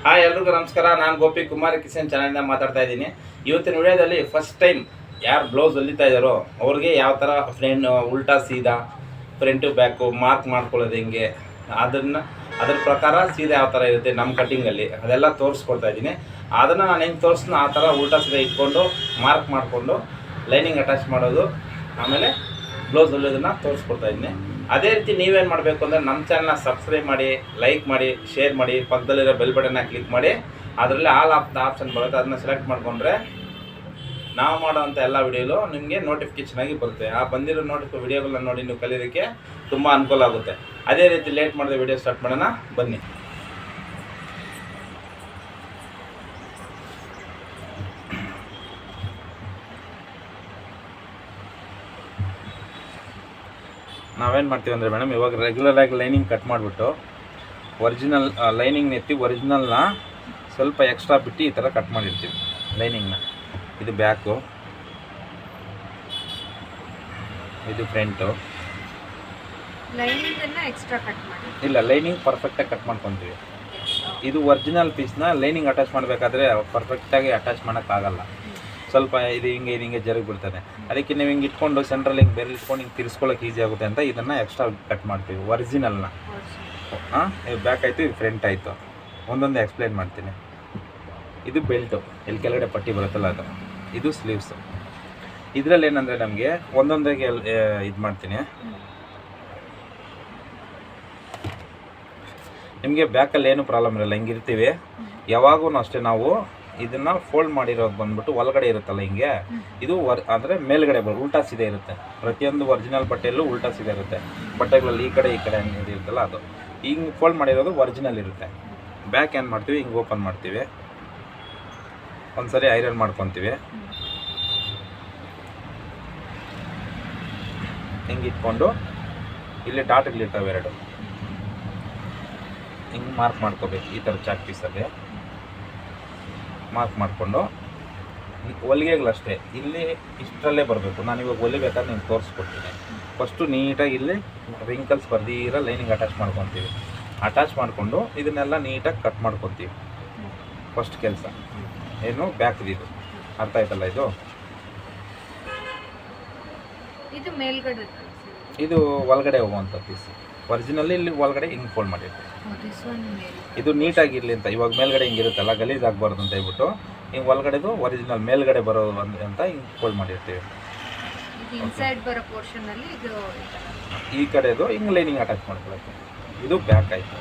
Hi ಎಲ್ರಿಗೂ ನಮಸ್ಕಾರ. ನಾನು ಗೋಪಿ ಕುಮಾರ್ ಕಿಸನ್ ಚಾನಲಿಂದ ಮಾತಾಡ್ತಾ ಇದ್ದೀನಿ. ಇವತ್ತಿನ ವಿಡಿಯೋದಲ್ಲಿ ಫಸ್ಟ್ ಟೈಮ್ ಯಾರು ಬ್ಲೌಸ್ ಹೊಲಿತಾ ಇದ್ದಾರೋ ಅವ್ರಿಗೆ ಯಾವ ಥರ ಉಲ್ಟಾ ಸೀದಾ ಫ್ರಂಟು ಬ್ಯಾಕು ಮಾರ್ಕ್ ಮಾಡ್ಕೊಳ್ಳೋದು ಹೆಂಗೆ, ಅದ್ರ ಪ್ರಕಾರ ಸೀದಾ ಯಾವ ಥರ ಇರುತ್ತೆ ನಮ್ಮ ಕಟ್ಟಿಂಗಲ್ಲಿ ಅದೆಲ್ಲ ತೋರಿಸ್ಕೊಡ್ತಾ ಇದ್ದೀನಿ. ಅದನ್ನು ನಾನು ಹೆಂಗೆ ತೋರಿಸ್ತೀನಿ ಆ ಥರ ಉಲ್ಟಾ ಸೀದಾ ಇಟ್ಕೊಂಡು ಮಾರ್ಕ್ ಮಾಡಿಕೊಂಡು ಲೈನಿಂಗ್ ಅಟ್ಯಾಚ್ ಮಾಡೋದು, ಆಮೇಲೆ ಬ್ಲೌಸ್ ಹೊಲಿಯೋದನ್ನು ತೋರಿಸ್ಕೊಡ್ತಾ ಇದ್ದೀನಿ. ಅದೇ ರೀತಿ ನೀವೇನು ಮಾಡಬೇಕು ಅಂದರೆ ನಮ್ಮ ಚಾನಲ್ನ ಸಬ್ಸ್ಕ್ರೈಬ್ ಮಾಡಿ, ಲೈಕ್ ಮಾಡಿ, ಶೇರ್ ಮಾಡಿ, ಪಕ್ಕದಲ್ಲಿರೋ ಬೆಲ್ ಬಟನ್ನ ಕ್ಲಿಕ್ ಮಾಡಿ. ಅದರಲ್ಲಿ ಆಲ್ ಆಪ್ಷನ್ ಬರುತ್ತೆ, ಅದನ್ನ ಸೆಲೆಕ್ಟ್ ಮಾಡಿಕೊಂಡ್ರೆ ನಾವು ಮಾಡೋವಂಥ ಎಲ್ಲ ವಿಡಿಯೋಲು ನಿಮಗೆ ನೋಟಿಫಿಕೇಷನ್ ಆಗಿ ಬರುತ್ತೆ. ಆ ಬಂದಿರೋ ವಿಡಿಯೋಗಳನ್ನ ನೋಡಿ ನೀವು ಕಲಿಯೋದಕ್ಕೆ ತುಂಬ ಅನುಕೂಲ ಆಗುತ್ತೆ. ಅದೇ ರೀತಿ ಲೇಟ್ ಮಾಡಿದ ವಿಡಿಯೋ ಸ್ಟಾರ್ಟ್ ಮಾಡೋಣ ಬನ್ನಿ. ನಾವೇನು ಮಾಡ್ತೀವಿ ಅಂದರೆ ಮೇಡಮ್, ಇವಾಗ ರೆಗ್ಯುಲರಾಗಿ ಲೈನಿಂಗ್ ಕಟ್ ಮಾಡಿಬಿಟ್ಟು ಒರಿಜಿನಲ್ ಲೈನಿಂಗ್ ಎತ್ತಿ ಒರಿಜಿನಲ್ನ ಸ್ವಲ್ಪ ಎಕ್ಸ್ಟ್ರಾ ಬಿಟ್ಟು ಈ ಥರ ಕಟ್ ಮಾಡಿರ್ತೀವಿ ಲೈನಿಂಗ್ನ. ಇದು ಬ್ಯಾಕು, ಇದು ಫ್ರಂಟು. ಇಲ್ಲ, ಲೈನಿಂಗ್ ಪರ್ಫೆಕ್ಟಾಗಿ ಕಟ್ ಮಾಡ್ಕೊತೀವಿ. ಇದು ಒರಿಜಿನಲ್ ಪೀಸ್ನ ಲೈನಿಂಗ್ ಅಟ್ಯಾಚ್ ಮಾಡಬೇಕಾದ್ರೆ ಪರ್ಫೆಕ್ಟಾಗಿ ಅಟ್ಯಾಚ್ ಮಾಡೋಕ್ಕಾಗಲ್ಲ. ಸ್ವಲ್ಪ ಇದು ಹಿಂಗೆ ಜರುಗಿ ಬಿಡ್ತದೆ. ಅದಕ್ಕೆ ನೀವು ಹಿಂಗೆ ಇಟ್ಕೊಂಡು ಸೆಂಟ್ರಲ್ಲಿ ಹಿಂಗೆ ಬೆರಳು ಇಟ್ಕೊಂಡು ಹಿಂಗೆ ತಿರ್ಸ್ಕೊಳ್ಳೋಕೆ ಈಸಿ ಆಗುತ್ತೆ ಅಂತ ಇದನ್ನು ಎಕ್ಸ್ಟ್ರಾ ಕಟ್ ಮಾಡ್ತೀವಿ ಒರಿಜಿನಲ್ನ. ಇದು ಬ್ಯಾಕ್ ಆಯಿತು, ಇದು ಫ್ರಂಟ್ ಆಯಿತು. ಒಂದೊಂದು ಎಕ್ಸ್ಪ್ಲೈನ್ ಮಾಡ್ತೀನಿ. ಇದು ಬೆಲ್ಟು, ಇಲ್ಲಿ ಕೆಳಗಡೆ ಪಟ್ಟಿ ಬರುತ್ತಲ್ಲ ಅದು. ಇದು ಸ್ಲೀವ್ಸು. ಇದರಲ್ಲಿ ಏನಂದರೆ ನಮಗೆ ಒಂದೊಂದಾಗಿ ಇದು ಮಾಡ್ತೀನಿ. ನಿಮಗೆ ಬ್ಯಾಕಲ್ಲಿ ಏನು ಪ್ರಾಬ್ಲಮ್ ಇರಲ್ಲ, ಹಿಂಗಿರ್ತೀವಿ ಯಾವಾಗೂ ಅಷ್ಟೇ. ನಾವು ಇದನ್ನು ಫೋಲ್ಡ್ ಮಾಡಿರೋದು ಬಂದ್ಬಿಟ್ಟು ಒಳಗಡೆ ಇರುತ್ತಲ್ಲ ಹಿಂಗೆ, ಇದು ಅಂದರೆ ಮೇಲ್ಗಡೆ ಉಲ್ಟಾ ಸೀದೆ ಇರುತ್ತೆ. ಪ್ರತಿಯೊಂದು ಒರಿಜಿನಲ್ ಬಟ್ಟೆಯಲ್ಲೂ ಉಲ್ಟಾ ಸೀದೆ ಇರುತ್ತೆ. ಬಟ್ಟೆಗಳಲ್ಲಿ ಈ ಕಡೆ ಹಂಗೆ ಇರುತ್ತಲ್ಲ ಅದು ಹಿಂಗೆ ಫೋಲ್ಡ್ ಮಾಡಿರೋದು ಒರಿಜಿನಲ್ ಇರುತ್ತೆ. ಬ್ಯಾಕ್ ಏನು ಮಾಡ್ತೀವಿ, ಹಿಂಗೆ ಓಪನ್ ಮಾಡ್ತೀವಿ, ಒಂದ್ಸರಿ ಐರನ್ ಮಾಡ್ಕೊತೀವಿ. ಹಿಂಗೆ ಇಟ್ಕೊಂಡು ಇಲ್ಲಿ ಡಾಟ್ಗಳಿರ್ತವೆ ಎರಡು, ಹಿಂಗೆ ಮಾರ್ಕ್ ಮಾಡ್ಕೋಬೇಕು. ಈ ಥರ ಚಾಕ್ ಪೀಸಲ್ಲಿ ಮಾರ್ಕ್ ಮಾಡಿಕೊಂಡು ಹೊಲಿಗೆಗಳಷ್ಟೇ ಇಲ್ಲಿ ಇಷ್ಟರಲ್ಲೇ ಬರಬೇಕು. ನಾನು ಇವಾಗ ಹೊಲಿಬೇಕಾದ್ರೆ ನೀವು ತೋರಿಸ್ಕೊಡ್ತೀನಿ. ಫಸ್ಟು ನೀಟಾಗಿ ಇಲ್ಲಿ ರಿಂಕಲ್ಸ್ ಬರ್ದಿರೋ ಲೈನಿಂಗ್ ಅಟ್ಯಾಚ್ ಮಾಡ್ಕೊತೀವಿ. ಅಟ್ಯಾಚ್ ಮಾಡಿಕೊಂಡು ಇದನ್ನೆಲ್ಲ ನೀಟಾಗಿ ಕಟ್ ಮಾಡ್ಕೊತೀವಿ. ಫಸ್ಟ್ ಕೆಲಸ ಏನು, ಬ್ಯಾಕ್ ಇದು ಅರ್ಥ ಆಯ್ತಲ್ಲ. ಇದು ಮೇಲ್ಗಡೆ, ಇದು ಒಳಗಡೆ ಹೋಗುವಂಥ ಪೀಸ್. ಒರಿಜಿನಲ್ಲಿ ಇಲ್ಲಿ ಒಳಗಡೆ ಹಿಂಗೆ ಫೋಲ್ಡ್ ಮಾಡಿರ್ತೀವಿ. ಇದು ನೀಟಾಗಿರಲಿ ಅಂತ. ಇವಾಗ ಮೇಲ್ಗಡೆ ಹಿಂಗಿರುತ್ತಲ್ಲ, ಗಲೀಜ್ ಆಗಬಾರ್ದು ಅಂತ ಹೇಳ್ಬಿಟ್ಟು ಹಿಂಗೆ ಒಳಗಡೆದು ಒರಿಜಿನಲ್ ಮೇಲ್ಗಡೆ ಬರೋದು ಅಂತ ಹಿಂಗೆ ಫೋಲ್ಡ್ ಮಾಡಿರ್ತೀವಿ. ಈ ಕಡೆದು ಹಿಂಗೆ ಲೈನಿಂಗ್ ಅಟ್ಯಾಚ್ ಮಾಡ್ಕೊಳಕ್ಕೆ. ಇದು ಬ್ಯಾಕ್ ಆಯಿತು.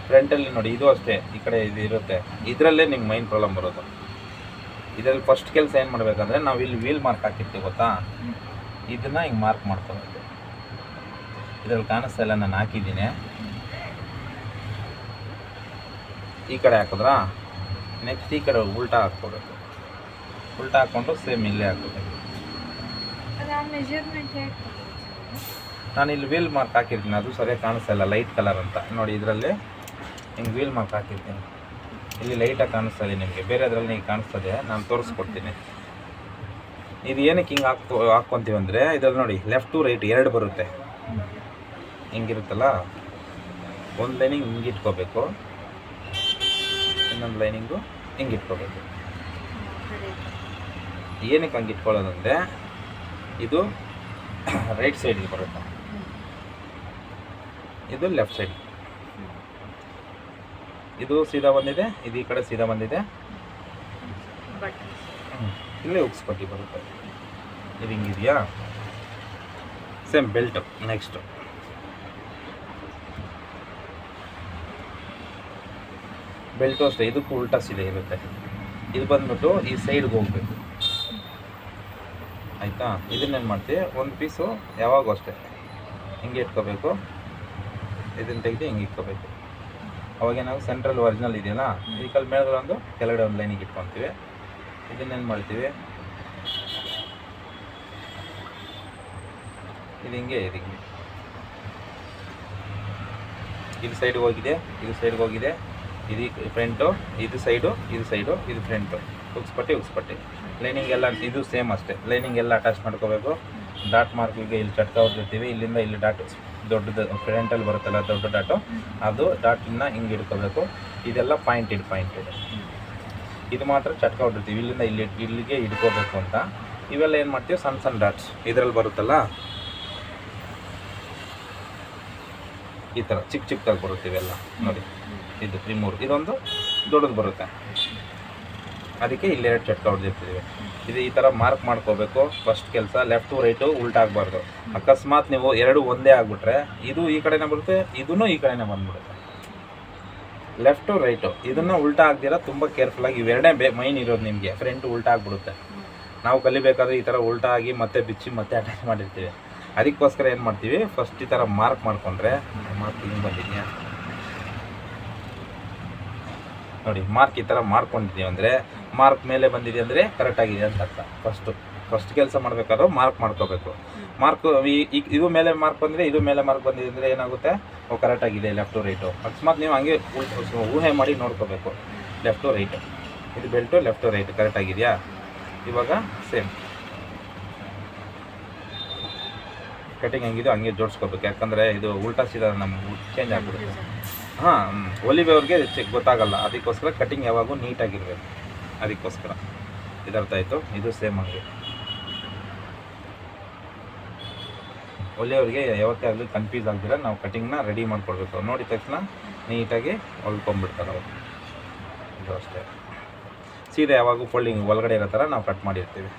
ಫ್ರಂಟಲ್ಲಿ ನೋಡಿ, ಇದು ಅಷ್ಟೇ. ಈ ಕಡೆ ಇದು ಇರುತ್ತೆ. ಇದರಲ್ಲೇ ನಿಮ್ಗೆ ಮೈನ್ ಪ್ರಾಬ್ಲಮ್ ಬರೋದು. ಇದರಲ್ಲಿ ಫಸ್ಟ್ ಕೆಲಸ ಏನು ಮಾಡಬೇಕಂದ್ರೆ, ನಾವು ಇಲ್ಲಿ ವೀಲ್ ಮಾರ್ಕ್ ಹಾಕಿರ್ತೀವಿ ಗೊತ್ತಾ, ಇದನ್ನು ಹಿಂಗೆ ಮಾರ್ಕ್ ಮಾಡ್ಕೋಬೇಕು. ಇದರಲ್ಲಿ ಕಾಣಿಸ್ತಾ ಇಲ್ಲ, ನಾನು ಹಾಕಿದ್ದೀನಿ. ಈ ಕಡೆ ಹಾಕಿದ್ರಾ, ನೆಕ್ಸ್ಟ್ ಈ ಕಡೆ ಉಲ್ಟಾ ಹಾಕ್ಕೋಬೇಕು. ಉಲ್ಟಾ ಹಾಕ್ಕೊಂಡು ಸೇಮ್ ಇಲ್ಲೇ ಹಾಕೋಬೇಕು. ನಾನು ಇಲ್ಲಿ ವೀಲ್ ಮಾರ್ಕ್ ಹಾಕಿರ್ತೀನಿ, ಅದು ಸರಿಯಾಗಿ ಕಾಣಿಸ್ತಾ ಇಲ್ಲ, ಲೈಟ್ ಕಲರ್ ಅಂತ ನೋಡಿ. ಇದರಲ್ಲಿ ಹಿಂಗೆ ವೀಲ್ ಮಾರ್ಕ್ ಹಾಕಿರ್ತೀನಿ. ಇಲ್ಲಿ ಲೈಟಾಗಿ ಕಾಣಿಸ್ತಾ ಇದೆ ನಿಮಗೆ, ಬೇರೆ ಅದರಲ್ಲಿ ನೀವು ಕಾಣಿಸ್ತದೆ, ನಾನು ತೋರಿಸ್ಕೊಡ್ತೀನಿ. ಇದು ಏನಕ್ಕೆ ಹಿಂಗೆ ಹಾಕ್ಕೊತೀವಿ ಅಂದರೆ, ಇದ್ರಲ್ಲಿ ನೋಡಿ ಲೆಫ್ಟು ರೈಟ್ ಎರಡು ಬರುತ್ತೆ. ಹಿಂಗಿರುತ್ತಲ್ಲ, ಒಂದು ಲೈನಿಂಗ್ ಹಿಂಗೆ ಇಟ್ಕೋಬೇಕು, ಇನ್ನೊಂದು ಲೈನಿಂಗು ಹಿಂಗೆ ಇಟ್ಕೋಬೇಕು. ಏನಕ್ಕೆ ಹಂಗೆ ಇಟ್ಕೊಳ್ಳೋದಂದರೆ, ಇದು ರೈಟ್ ಸೈಡಿಗೆ ಬರುತ್ತೆ, ಇದು ಲೆಫ್ಟ್ ಸೈಡ್. ಇದು ಸೀದಾ ಬಂದಿದೆ, ಇದು ಈ ಕಡೆ ಸೀದಾ ಬಂದಿದೆ. ಇಲ್ಲೇ ಉಕ್ಸ್ ಪಟ್ಟಿ ಬರುತ್ತೆ. ಇದು ಹಿಂಗಿದೆಯಾ, ಸೇಮ್ ಬೆಲ್ಟು. ನೆಕ್ಸ್ಟು ಬೆಲ್ಟು ಅಷ್ಟೇ, ಇದಕ್ಕೂ ಉಲ್ಟಾ ಸೀದೆ ಇರುತ್ತೆ. ಇದು ಬಂದ್ಬಿಟ್ಟು ಈ ಸೈಡ್ಗೆ ಹೋಗಬೇಕು, ಆಯಿತಾ. ಇದನ್ನೇನು ಮಾಡ್ತೀವಿ, ಒಂದು ಪೀಸು ಯಾವಾಗೂ ಅಷ್ಟೇ ಹಿಂಗೆ ಇಟ್ಕೋಬೇಕು. ಇದನ್ನು ತೆಗೆದು ಹಿಂಗೆ ಇಟ್ಕೋಬೇಕು. ಅವಾಗೇನಾದ್ರು ಸೆಂಟ್ರಲ್ ಒರಿಜಿನಲ್ ಇದೆಯಲ್ಲ, ಈ ಕಲ್ ಮೇಲ್ಗಡೆ ಒಂದು ಕೆಳಗಡೆ ಒಂದು ಲೈನಿಗೆ ಇಟ್ಕೊತೀವಿ. ಇದನ್ನೇನು ಮಾಡ್ತೀವಿ, ಇದು ಹಿಂಗೆ ಇದು ಸೈಡ್ಗೆ ಹೋಗಿದೆ, ಇದು ಸೈಡ್ಗೆ ಹೋಗಿದೆ. ಇದು ಫ್ರಂಟು, ಇದು ಸೈಡು, ಇದು ಫ್ರಂಟು. ಉಕ್ಸ್ಪಟ್ಟಿ ಲೈನಿಂಗ್ ಎಲ್ಲ ಇದು ಸೇಮ್ ಅಷ್ಟೇ. ಲೈನಿಂಗ್ ಎಲ್ಲ ಅಟ್ಯಾಚ್ ಮಾಡ್ಕೋಬೇಕು. ಡಾಟ್ ಮಾರ್ಕಿಗೆ ಇಲ್ಲಿ ಚಟ್ಕ ಹೊಡ್ದಿರ್ತೀವಿ, ಇಲ್ಲಿಂದ ಇಲ್ಲಿ ಡಾಟ್ ದೊಡ್ಡದು ಫ್ರಂಟಲ್ಲಿ ಬರುತ್ತಲ್ಲ ದೊಡ್ಡ ಡಾಟು, ಅದು ಡಾಟಿನ ಹಿಂಗೆ ಹಿಡ್ಕೋಬೇಕು. ಇದೆಲ್ಲ ಪಾಯಿಂಟ್ ಇದೆ. ಇದು ಮಾತ್ರ ಚಟ್ಕ ಹೊಡಿರ್ತೀವಿ, ಇಲ್ಲಿಂದ ಇಲ್ಲಿಗೆ ಹಿಡ್ಕೋಬೇಕು ಅಂತ. ಇವೆಲ್ಲ ಏನು ಮಾಡ್ತೀವಿ, ಸಣ್ಣ ಡಾಟ್ಸ್ ಇದರಲ್ಲಿ ಬರುತ್ತಲ್ಲ ಈ ಥರ ಚಿಕ್ಕದಾಗಿ ಬರುತ್ತೆ ಇವೆಲ್ಲ ನೋಡಿ. ಇದು ರಿಮೂವ್, ಇದೊಂದು ದೊಡ್ಡದು ಬರುತ್ತೆ, ಅದಕ್ಕೆ ಇಲ್ಲೆರಡು ಚಟ್ಕ ಹೊಡೆದಿರ್ತೀವಿ. ಇದು ಈ ಥರ ಮಾರ್ಕ್ ಮಾಡ್ಕೋಬೇಕು ಫಸ್ಟ್ ಕೆಲಸ. ಲೆಫ್ಟು ರೈಟು ಉಲ್ಟಾ ಆಗಬಾರ್ದು. ಅಕಸ್ಮಾತ್ ನೀವು ಎರಡು ಒಂದೇ ಆಗಿಬಿಟ್ರೆ ಇದು ಈ ಕಡೆನೇ ಬರುತ್ತೆ, ಇದೂ ಈ ಕಡೆನೇ ಬಂದ್ಬಿಡುತ್ತೆ. ಲೆಫ್ಟು ರೈಟು ಇದನ್ನು ಉಲ್ಟಾ ಆಗ್ದಿರ ತುಂಬ ಕೇರ್ಫುಲ್ಲಾಗಿ, ಇವೆರಡೇ ಮೈನ್ ಇರೋದು ನಿಮಗೆ. ಫ್ರಂಟ್ ಉಲ್ಟಾ ಆಗಿಬಿಡುತ್ತೆ. ನಾವು ಕಲಿಬೇಕಾದ್ರೆ ಈ ಥರ ಉಲ್ಟಾ ಆಗಿ ಮತ್ತೆ ಬಿಚ್ಚಿ ಮತ್ತೆ ಅಟ್ಯಾಚ್ ಮಾಡಿರ್ತೀವಿ. ಅದಕ್ಕೋಸ್ಕರ ಏನು ಮಾಡ್ತೀವಿ, ಫಸ್ಟ್ ಈ ಥರ ಮಾರ್ಕ್ ಮಾಡಿಕೊಂಡ್ರೆ, ಮಾರ್ಕ್ ಹಿಂಗೆ ಬಂದಿದೆಯಾ ನೋಡಿ, ಮಾರ್ಕ್ ಈ ಥರ ಮಾಡ್ಕೊಂಡಿದ್ದೀವಿ ಅಂದರೆ ಮಾರ್ಕ್ ಮೇಲೆ ಬಂದಿದೆ ಅಂದರೆ ಕರೆಕ್ಟಾಗಿದೆ ಅಂತ ಅರ್ಥ. ಫಸ್ಟ್ ಕೆಲಸ ಮಾಡಬೇಕಾದ್ರೂ ಮಾರ್ಕ್ ಮಾಡ್ಕೋಬೇಕು. ಮಾರ್ಕ್ ಇದು ಮೇಲೆ ಮಾರ್ಕ್ ಬಂದರೆ, ಇದು ಮೇಲೆ ಮಾರ್ಕ್ ಬಂದಿದೆ ಅಂದರೆ ಏನಾಗುತ್ತೆ, ಕರೆಕ್ಟಾಗಿದೆ ಲೆಫ್ಟು ರೈಟು. ಅಕಸ್ಮಾತ್ ನೀವು ಹಂಗೆ ಊಹೆ ಮಾಡಿ ನೋಡ್ಕೋಬೇಕು. ಲೆಫ್ಟು ರೈಟು, ಇದು ಬೆಲ್ಟು ಲೆಫ್ಟು ರೈಟು ಕರೆಕ್ಟಾಗಿದೆಯಾ. ಇವಾಗ ಸೇಮ್ ಕಟಿಂಗ್ ಹೆಂಗಿದೋ ಹಂಗೆ ಜೋಡಿಸ್ಕೋಬೇಕು. ಯಾಕಂದರೆ ಇದು ಉಲ್ಟಾ ಸೀದಾ ನಮ್ಮ ಚೇಂಜ್ ಆಗಿಬಿಡುತ್ತೆ. ಹೊಲಿಬೇವ್ರಿಗೆ ಗೊತ್ತಾಗಲ್ಲ. ಅದಕ್ಕೋಸ್ಕರ ಕಟಿಂಗ್ ಯಾವಾಗೂ ನೀಟಾಗಿರಬೇಕು. ಅದಕ್ಕೋಸ್ಕರ ಇದರ್ಥ ಆಯಿತು. ಇದು ಸೇಮ್ ಹಂಗೆ ಹೊಲಿಯೋರಿಗೆ ಯಾವತ್ತೇ ಆಗಲಿ ಕನ್ಫ್ಯೂಸ್ ಆಗ್ದಿರ ನಾವು ಕಟಿಂಗ್ನ ರೆಡಿ ಮಾಡಿಕೊಡ್ಬೇಕು. ನೋಡಿದ ತಕ್ಷಣ ನೀಟಾಗಿ ಹೊಲ್ಕೊಂಡ್ಬಿಡ್ತಾರೆ ಅವರು. ಇದು ಅಷ್ಟೇ, ಸೀದಾ ಯಾವಾಗೂ ಫೋಲ್ಡಿಂಗ್ ಒಳಗಡೆ ಇರೋ ಥರ ನಾವು ಕಟ್ ಮಾಡಿರ್ತೀವಿ.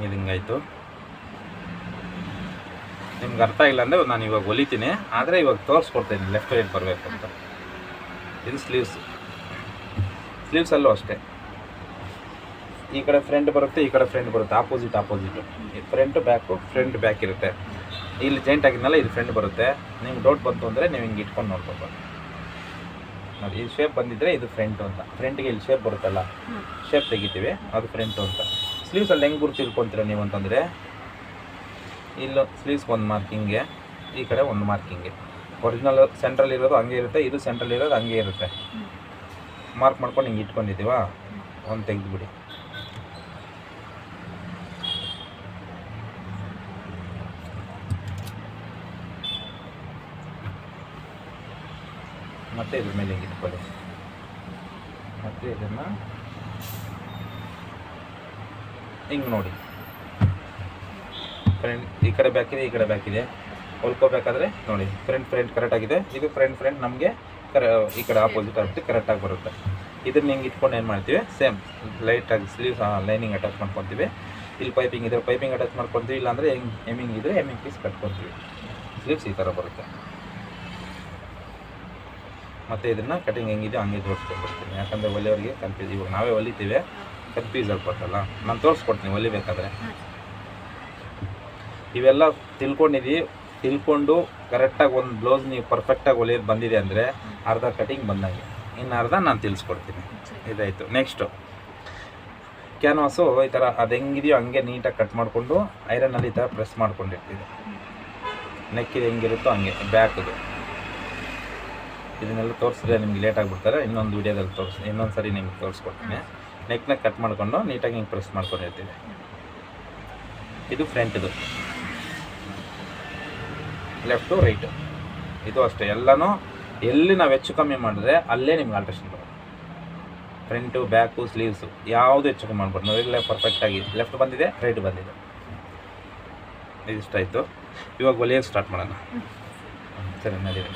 ಇದು ಹಿಂಗಾಯಿತು. ನಿಮ್ಗೆ ಅರ್ಥ ಇಲ್ಲ ಅಂದರೆ ನಾನು ಇವಾಗ ಹೊಲಿತೀನಿ, ಆದರೆ ಇವಾಗ ತೋರಿಸ್ಕೊಡ್ತೀನಿ ಲೆಫ್ಟ್ ರೈಟ್ ಬರಬೇಕು ಅಂತ. ಇದು ಸ್ಲೀವ್ಸಲ್ಲೂ ಅಷ್ಟೇ. ಈ ಕಡೆ ಫ್ರಂಟ್ ಬರುತ್ತೆ, ಈ ಕಡೆ ಫ್ರಂಟ್ ಬರುತ್ತೆ, ಆಪೋಸಿಟು. ಫ್ರಂಟ್ ಬ್ಯಾಕ್ ಇರುತ್ತೆ. ಇಲ್ಲಿ ಜಾಯಿಂಟ್ ಆಗಿದ್ನಲ್ಲ, ಇದು ಫ್ರಂಟ್ ಬರುತ್ತೆ. ನಿಮ್ಗೆ ಡೌಟ್ ಬಂತು ಅಂದರೆ ನೀವು ಹಿಂಗೆ ಇಟ್ಕೊಂಡು ನೋಡ್ಕೋಬೋದು ನೋಡಿ. ಈ ಶೇಪ್ ಬಂದಿದ್ದರೆ ಇದು ಫ್ರಂಟು ಅಂತ. ಫ್ರಂಟಿಗೆ ಇಲ್ಲಿ ಶೇಪ್ ಬರುತ್ತಲ್ಲ, ಶೇಪ್ ತೆಗಿತೀವಿ, ಅದು ಫ್ರಂಟು ಅಂತ. ಸ್ಲೀವ್ಸಲ್ಲಿ ಹೆಂಗೆ ಗುರುತು ತಿಳ್ಕೊತೀರ ನೀವು ಅಂತಂದರೆ, ಇಲ್ಲೂ ಸ್ಲೀವ್ಸ್ಗೆ ಒಂದು ಮಾರ್ಕಿಂಗೆ, ಈ ಕಡೆ ಒಂದು ಮಾರ್ಕಿಂಗೆ. ಒರಿಜಿನಲ್ ಸೆಂಟ್ರಲ್ಲಿ ಇರೋದು ಹಂಗೆ ಇರುತ್ತೆ, ಇದು ಸೆಂಟ್ರಲ್ಲಿ ಇರೋದು ಹಂಗೆ ಇರುತ್ತೆ. ಮಾರ್ಕ್ ಮಾಡ್ಕೊಂಡು ಹಿಂಗೆ ಇಟ್ಕೊಂಡಿದ್ದೀವ, ಒಂದು ತೆಗೆದುಬಿಡಿ. ಮತ್ತೆ ಇದ್ರ ಮೇಲೆ ಹಿಂಗೆ ಇಟ್ಕೊಳ್ಳಿ. ಮತ್ತು ಇದನ್ನು ಹಿಂಗೆ ನೋಡಿ, ಫ್ರಂಟ್ ಈ ಕಡೆ ಬ್ಯಾಕಿದೆ, ಈ ಕಡೆ ಬ್ಯಾಕಿದೆ. ಹೊಲ್ಕೋಬೇಕಾದ್ರೆ ನೋಡಿ, ಫ್ರಂಟ್ ಕರೆಕ್ಟಾಗಿದೆ. ಇದು ಫ್ರಂಟ್ ನಮಗೆ ಈ ಕಡೆ ಆಪೋಸಿಟ್ ಆಗುತ್ತೆ, ಕರೆಕ್ಟಾಗಿ ಬರುತ್ತೆ. ಇದನ್ನ ಹಿಂಗೆ ಇಟ್ಕೊಂಡು ಏನು ಮಾಡ್ತೀವಿ, ಸೇಮ್ ಲೈಟಾಗಿ ಸ್ಲೀವ್ಸ್ ಲೈನಿಂಗ್ ಅಟ್ಯಾಚ್ ಮಾಡ್ಕೊತೀವಿ. ಇಲ್ಲಿ ಪೈಪಿಂಗ್ ಇದ್ರೆ ಪೈಪಿಂಗ್ ಅಟ್ಯಾಚ್ ಮಾಡ್ಕೊತೀವಿ, ಇಲ್ಲಾಂದರೆ ಹೆಮ್ಮಿಂಗ್ ಇದ್ದರೆ ಹೆಮ್ಮಿಂಗ್ ಪೀಸ್ ಕಟ್ಕೊತೀವಿ. ಸ್ಲೀವ್ಸ್ ಈ ಥರ ಬರುತ್ತೆ. ಮತ್ತು ಇದನ್ನು ಕಟಿಂಗ್ ಹೆಂಗಿದೆ ಹಂಗೆ ಜೋಡಿಸ್ಕೊಂಡ್ಬಿಡ್ತೀನಿ. ಯಾಕಂದರೆ ಹೊಲಿಯೋರಿಗೆ ಕನ್ಫ್ಯೂಸ್, ಇವಾಗ ನಾವೇ ಹೊಲಿತೀವಿ, ಕನ್ಫ್ಯೂಸ್ ಆಗ್ಬಿಟ್ಟಲ್ಲ. ನಾನು ತೋರಿಸ್ಕೊಡ್ತೀನಿ ಹೊಲಿಬೇಕಾದ್ರೆ. ಇವೆಲ್ಲ ತಿಳ್ಕೊಂಡು ಕರೆಕ್ಟಾಗಿ ಒಂದು ಬ್ಲೌಸ್ ನೀವು ಪರ್ಫೆಕ್ಟಾಗಿ ಹೊಲಿಯೋದು ಬಂದಿದೆ ಅಂದರೆ ಅರ್ಧ ಕಟಿಂಗ್ ಬಂದಂಗೆ, ಇನ್ನು ಅರ್ಧ ನಾನು ತಿಳಿಸ್ಕೊಡ್ತೀನಿ. ಇದಾಯಿತು. ನೆಕ್ಸ್ಟು ಕ್ಯಾನ್ವಾಸು ಈ ಥರ ಅದು ಹೆಂಗಿದೆಯೋ ಹಂಗೆ ನೀಟಾಗಿ ಕಟ್ ಮಾಡಿಕೊಂಡು ಐರನ್ನಲ್ಲಿ ಈ ಥರ ಪ್ರೆಸ್ ಮಾಡ್ಕೊಂಡಿರ್ತೀವಿ. ನೆಕ್ಕಿದು ಹೆಂಗಿರುತ್ತೋ ಹಂಗೆ. ಬ್ಯಾಕದು ಇದನ್ನೆಲ್ಲ ತೋರಿಸಿದ್ರೆ ನಿಮ್ಗೆ ಲೇಟ್ ಆಗಿಬಿಡ್ತಾರೆ. ಇನ್ನೊಂದು ವೀಡಿಯೋದಲ್ಲಿ ಇನ್ನೊಂದು ಸರಿ ನಿಮ್ಗೆ ತೋರಿಸ್ಕೊಡ್ತೀನಿ. ನೆಕ್ನ ಕಟ್ ಮಾಡಿಕೊಂಡು ನೀಟಾಗಿ ಹಿಂಗೆ ಪ್ರೆಸ್ ಮಾಡ್ಕೊಂಡಿರ್ತೀವಿ. ಇದು ಫ್ರಂಟ್ದು, ಲೆಫ್ಟು ರೈಟು. ಇದು ಅಷ್ಟೇ. ಎಲ್ಲನೂ ಎಲ್ಲಿ ನಾವು ಹೆಚ್ಚು ಕಮ್ಮಿ ಮಾಡಿದ್ರೆ ಅಲ್ಲೇ ನಿಮ್ಗೆ ಆಲ್ಟ್ರೇಷನ್ ಬರುತ್ತೆ. ಫ್ರಂಟು ಬ್ಯಾಕು ಸ್ಲೀವ್ಸು ಯಾವುದು ಹೆಚ್ಚು ಕಮ್ಮಿ ಮಾಡ್ಬೋದು. ನಾವೆಲ್ಲ ಪರ್ಫೆಕ್ಟಾಗಿ ಲೆಫ್ಟ್ ಬಂದಿದೆ, ರೈಟ್ ಬಂದಿದೆ. ಇದಿಷ್ಟಾಯಿತು. ಇವಾಗ ಹೊಲಿಯೋದು ಸ್ಟಾರ್ಟ್ ಮಾಡೋಣ. ಸರಿ, ನಡೀರಿ.